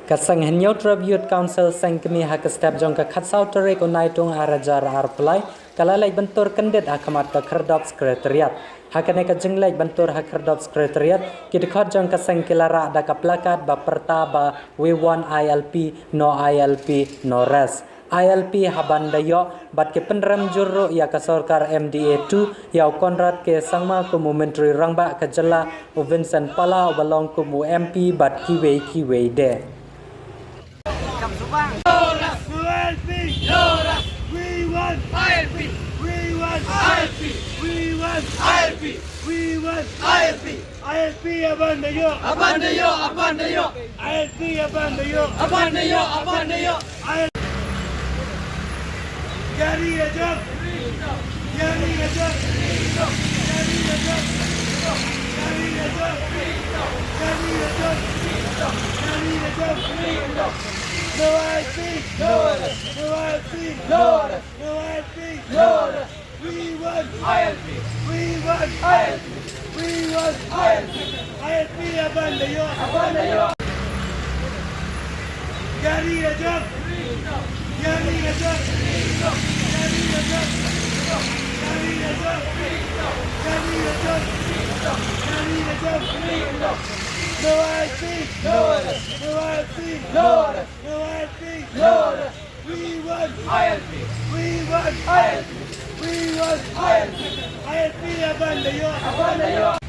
Kasang Henyot Tribute Council Sangkemi hak step jong ka khatsau tarik unai tung arajar arplai kalalai bentur kendet Khmat ka kherdop Secretariat hakane ka jenglai bentur hak kherdop Secretariat kidkhot jong ka sangkilara da ka plakat ba perta ba we want ILP no rest ILP habandayo bat ke penram jurro ya ka sarkar MDA2 ya konrad ke sangma ku momentary rangba ka jala Vincent Pala balong ku mu MP bat kiwe de We want ILP. We want ILP. We want ILP. We want ILP. ILP abandayo. Abandayo. Abandayo. ILP abandayo. Abandayo. Abandayo. Jari ajab. Jari ajab. Jari ajab. Jari ajab. Jari ajab. Jari ajab. No ILP. No ILP. No ILP. No ILP. No. We want ILP. We want ILP. We want ILP. ILP abandayo. Abandayo. Jari ajab. Jari ajab. Jari ajab. Jari ajab. Jari ajab. Jari ajab. No ILP. No ILP. No ILP. No. We want ILP. We want ILP. We want ILP. ILP abandayo. Abandayo.